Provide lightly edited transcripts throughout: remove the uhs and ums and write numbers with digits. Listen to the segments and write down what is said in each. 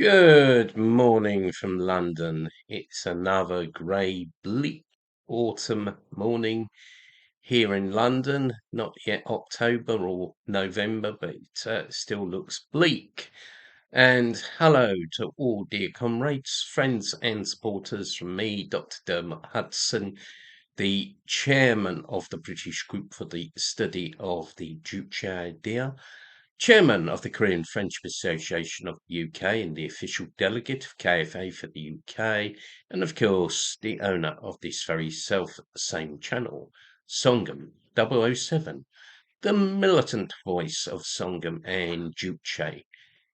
Good morning from London. It's another grey, bleak autumn morning here in London. Not yet October or November, but it still looks bleak. And hello to all dear comrades, friends, and supporters from me, Dr. Dermot Hudson, the chairman of the British Group for the Study of the Juche Idea, chairman of the Korean Friendship Association of the UK and the official delegate of KFA for the UK, and of course the owner of this very self-same channel, Songam 007, the militant voice of Songam and Juche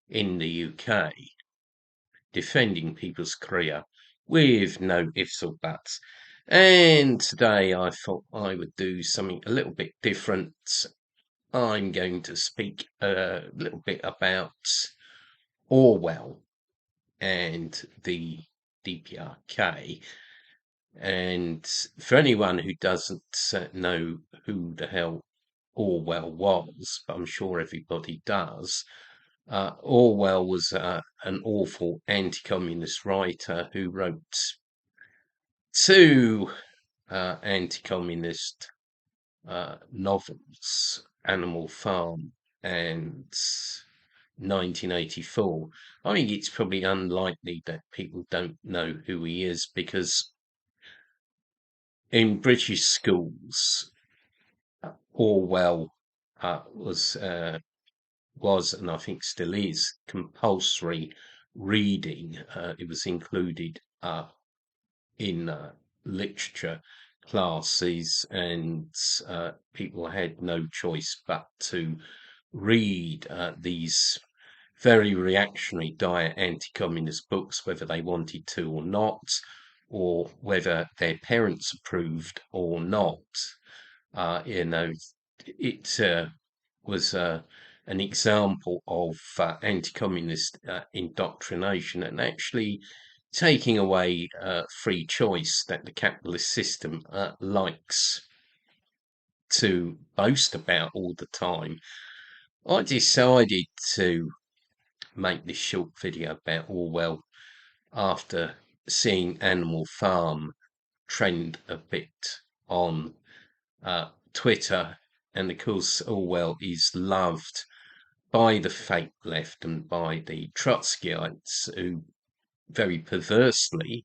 in the UK, defending people's Korea with no ifs or buts. And today I thought I would do something a little bit different. I'm going to speak a little bit about Orwell and the DPRK. And for anyone who doesn't know who the hell Orwell was, but I'm sure everybody does, Orwell was an awful anti-communist writer who wrote two anti-communist novels, Animal Farm and 1984. I think it's probably unlikely that people don't know who he is because in British schools, Orwell was and I think still is compulsory reading. It was included in literature classes, and people had no choice but to read these very reactionary, dire anti-communist books, whether they wanted to or not, or whether their parents approved or not. You know, it was an example of anti-communist indoctrination and actually taking away free choice that the capitalist system likes to boast about all the time. I decided to make this short video about Orwell after seeing Animal Farm trend a bit on Twitter. And of course, Orwell is loved by the fake left and by the Trotskyites, who very perversely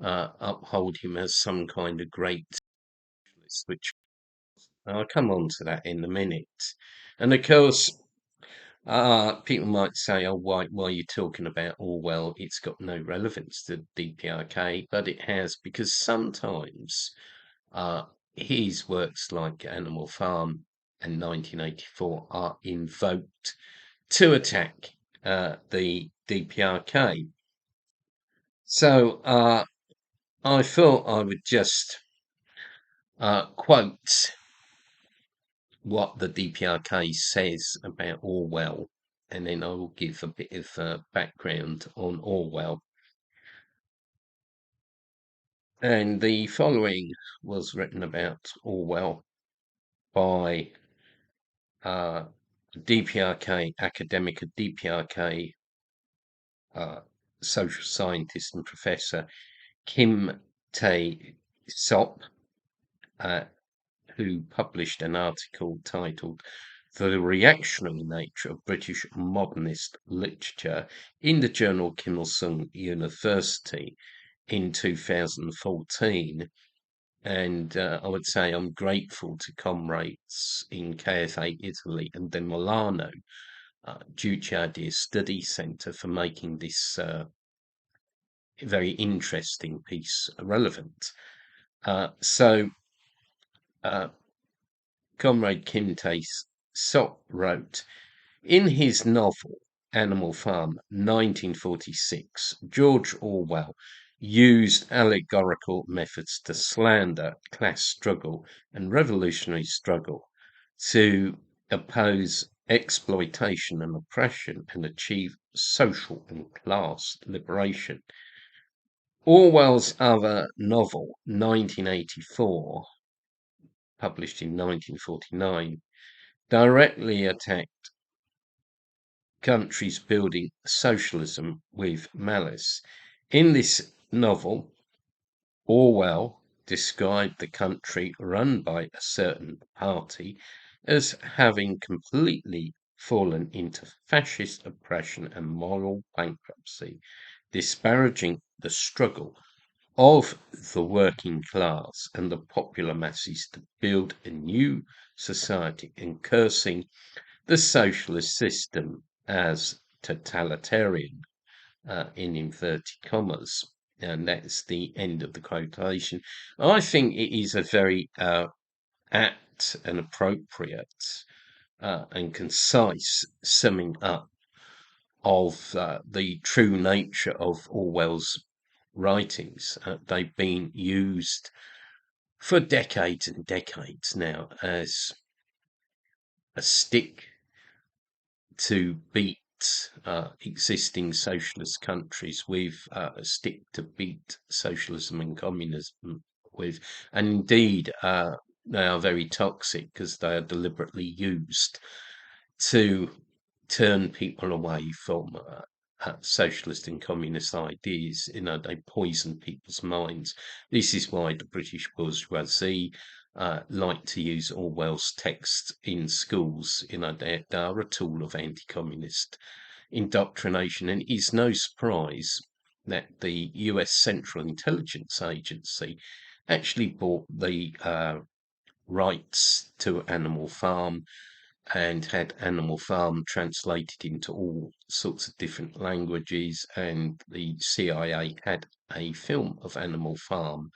uphold him as some kind of great socialist, which I'll come on to that in a minute. And of course, people might say, oh, why are you talking about Orwell? It's got no relevance to DPRK, but it has, because sometimes his works like Animal Farm and 1984 are invoked to attack the DPRK. So I thought I would just quote what the DPRK says about Orwell, and then I will give a bit of background on Orwell. And the following was written about Orwell by DPRK academic, a DPRK social scientist and professor, Kim Tae-sop, who published an article titled The Reactionary Nature of British Modernist Literature in the journal Kim Il-sung University in 2014. And I would say I'm grateful to comrades in KFA Italy and the Milano Juche Idea Study Centre for making this very interesting piece relevant. So Comrade Kim Tae-sop wrote, in his novel Animal Farm, 1946, George Orwell used allegorical methods to slander class struggle and revolutionary struggle, to oppose exploitation and oppression and achieve social and class liberation. Orwell's other novel, 1984, published in 1949, directly attacked countries building socialism with malice. In this novel, Orwell described the country run by a certain party as having completely fallen into fascist oppression and moral bankruptcy, disparaging the struggle of the working class and the popular masses to build a new society and cursing the socialist system as totalitarian, in inverted commas. And that's the end of the quotation. I think it is a very apt and appropriate and concise summing up of the true nature of Orwell's writings. They've been used for decades and decades now as a stick to beat existing socialist countries with, a stick to beat socialism and communism with. And indeed, they are very toxic because they are deliberately used to turn people away from socialist and communist ideas. They poison people's minds. This is why the British bourgeoisie like to use Orwell's texts in schools. They are a tool of anti-communist indoctrination, and it is no surprise that the US Central Intelligence Agency actually bought the rights to Animal Farm and had Animal Farm translated into all sorts of different languages, and the CIA had a film of Animal Farm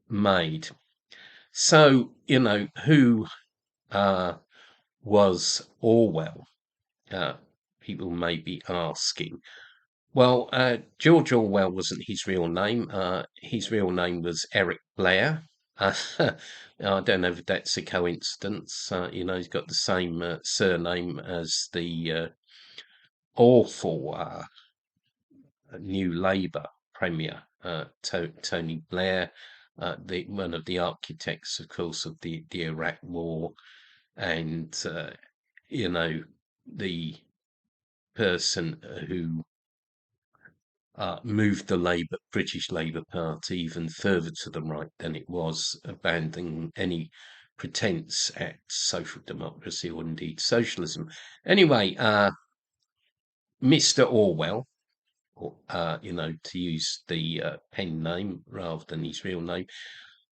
made. So, who was Orwell? People may be asking. Well, George Orwell wasn't his real name. His real name was Eric Blair. I don't know if that's a coincidence. He's got the same surname as the awful New Labour Premier, Tony Blair, one of the architects, of course, of the Iraq War, and the person who moved the British Labour Party even further to the right than it was, abandoning any pretense at social democracy or indeed socialism. Anyway, Mr. Orwell, to use the pen name rather than his real name,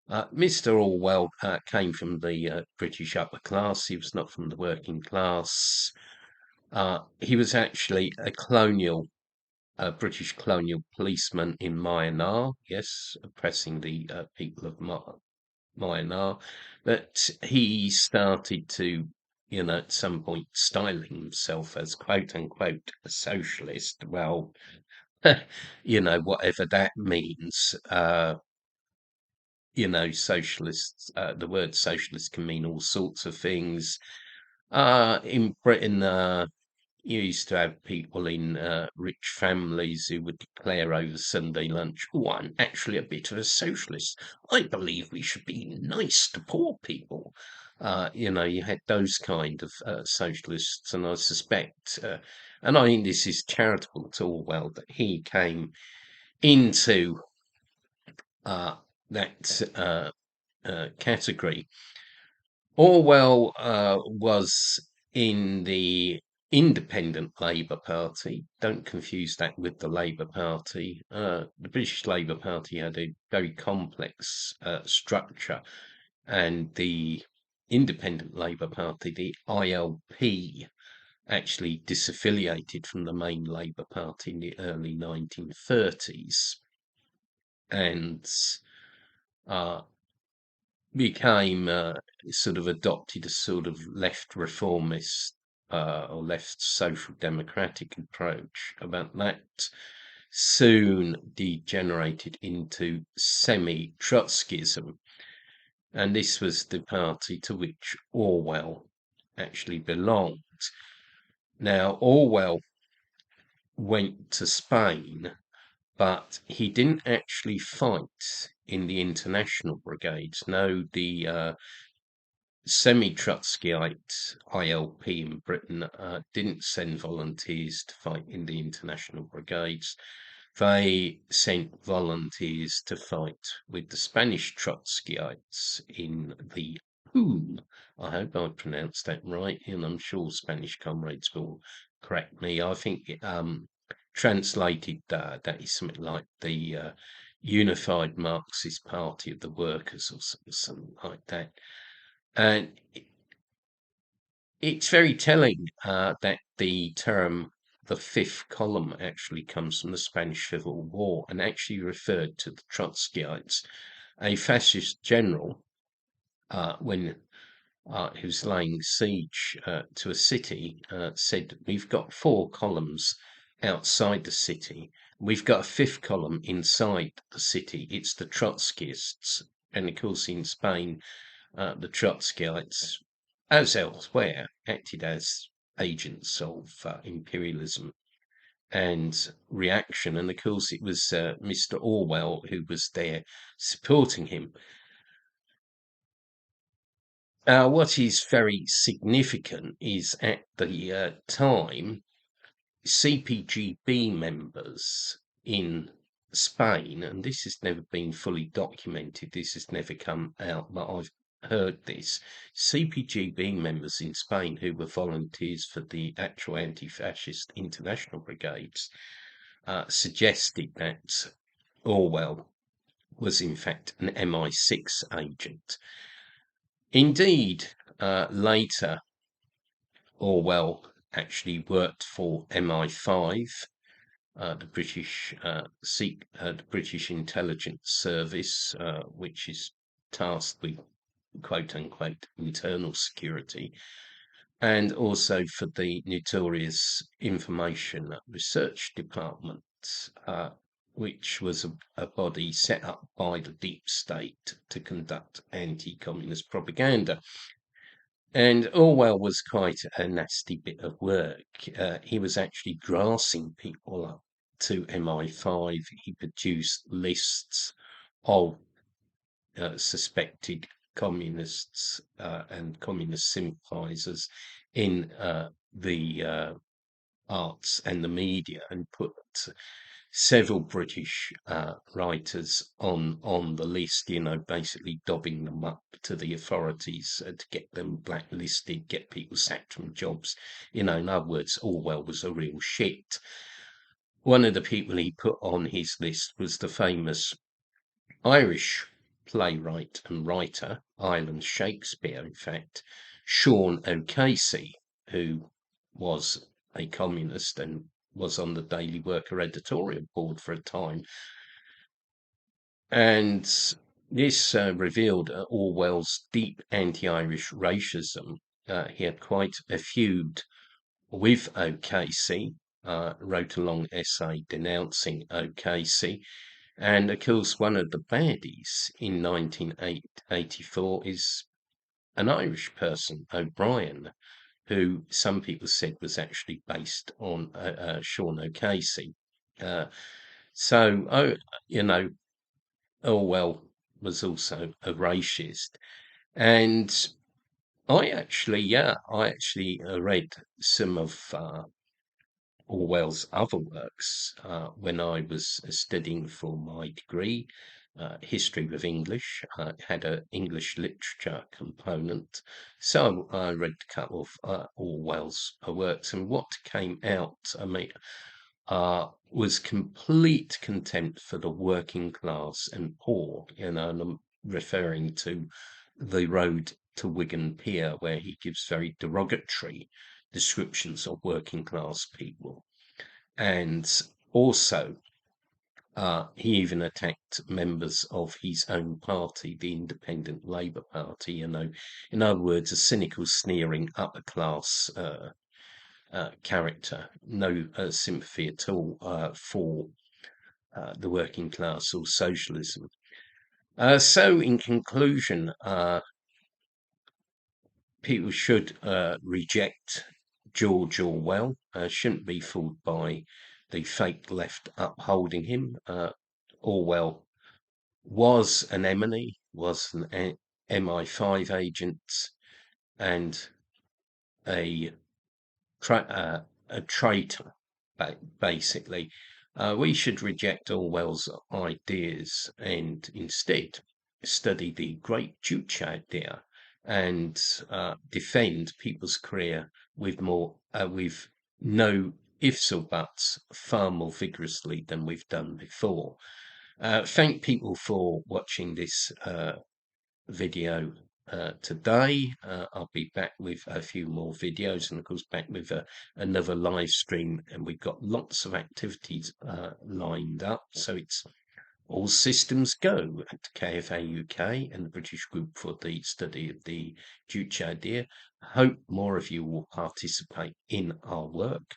Mr. Orwell came from the British upper class. He was not from the working class. He was actually a British colonial policeman in Myanmar, yes, oppressing the people of Myanmar. But he started to, at some point, styling himself as quote unquote a socialist. Well, whatever that means. Socialists, the word socialist can mean all sorts of things. In Britain, you used to have people in rich families who would declare over Sunday lunch, "Oh, I'm actually a bit of a socialist. I believe we should be nice to poor people." You had those kind of socialists, and I suspect, and I think this is charitable to Orwell, that he came into that category. Orwell was in the Independent Labour Party. Don't confuse that with the Labour Party. The British Labour Party had a very complex structure, and the Independent Labour Party, the ILP, actually disaffiliated from the main Labour Party in the early 1930s and became sort of adopted a sort of left reformist or left social democratic approach. About that soon degenerated into semi-Trotskyism, and this was the party to which Orwell actually belonged. Now, Orwell went to Spain, but he didn't actually fight in the international brigades. No, the semi-Trotskyite ILP in Britain didn't send volunteers to fight in the international brigades. They sent volunteers to fight with the Spanish Trotskyites in the POUM. I hope I pronounced that right, and I'm sure Spanish comrades will correct me. I think translated that is something like the Unified Marxist Party of the Workers or something like that. And it's very telling that the term the fifth column actually comes from the Spanish Civil War and actually referred to the Trotskyites. A fascist general, when he was laying siege to a city, said, "We've got four columns outside the city. We've got a fifth column inside the city. It's the Trotskyists." And of course, in Spain, the Trotskyites, as elsewhere, acted as agents of imperialism and reaction. And of course, it was Mr. Orwell who was there supporting him. What is very significant is at the time, CPGB members in Spain, and this has never been fully documented, this has never come out, but I've heard this. CPGB members in Spain who were volunteers for the actual anti-fascist international brigades suggested that Orwell was in fact an MI6 agent. Indeed, later Orwell actually worked for MI5, the British Intelligence Service, which is tasked with quote unquote internal security, and also for the notorious Information Research Department, which was a body set up by the deep state to conduct anti-communist propaganda. And Orwell was quite a nasty bit of work. He was actually grassing people up to MI5. He produced lists of suspected communists and communist sympathizers in the arts and the media, and put several British writers on the list, basically dobbing them up to the authorities to get them blacklisted, get people sacked from jobs. In other words, Orwell was a real shit. One of the people he put on his list was the famous Irish playwright and writer, Ireland Shakespeare, in fact, Sean O'Casey, who was a communist and was on the Daily Worker editorial board for a time. And this revealed Orwell's deep anti-Irish racism. He had quite a feud with O'Casey, wrote a long essay denouncing O'Casey. And of course, one of the baddies in 1984 is an Irish person, O'Brien, who some people said was actually based on Sean O'Casey. So, Orwell was also a racist. And I actually read some of Orwell's other works when I was studying for my degree, history of English. Had an English literature component, so I read a couple of Orwell's works, and what came out, was complete contempt for the working class and poor. And I'm referring to The Road to Wigan Pier, where he gives very derogatory descriptions of working class people. And also, he even attacked members of his own party, the Independent Labour Party, in other words, a cynical, sneering, upper class character, no sympathy at all for the working class or socialism. So, in conclusion, people should reject George Orwell, shouldn't be fooled by the fake left upholding him. Orwell was an enemy, was an MI5 agent, and a a traitor, basically. We should reject Orwell's ideas and instead study the great Juche Idea and defend people's career with no ifs or buts far more vigorously than we've done before. Thank people for watching this video today. I'll be back with a few more videos and of course back with another live stream, and we've got lots of activities lined up, so it's all systems go at KFA UK and the British Group for the Study of the Juche Idea. I hope more of you will participate in our work.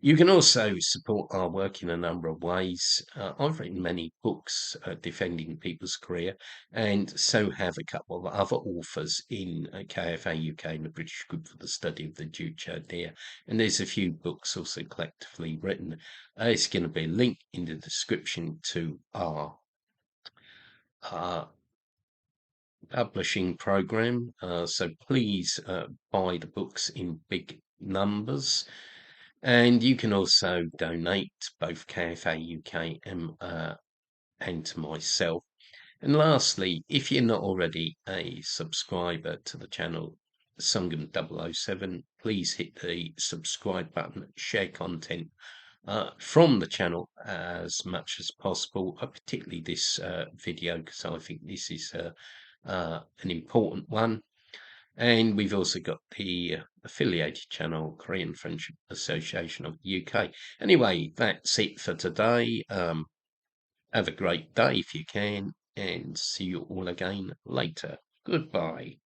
You can also support our work in a number of ways. I've written many books defending people's career, and so have a couple of other authors in KFA UK and the British Group for the Study of the Juche Idea. And there's a few books also collectively written. It's going to be a link in the description to our publishing program. So please buy the books in big numbers. And you can also donate both KFA UK and to myself. And lastly, if you're not already a subscriber to the channel Sungam 007, please hit the subscribe button, share content from the channel as much as possible, particularly this video, because I think this is an important one. And we've also got the affiliated channel, Korean Friendship Association of the UK. Anyway, that's it for today. Have a great day if you can, and see you all again later. Goodbye.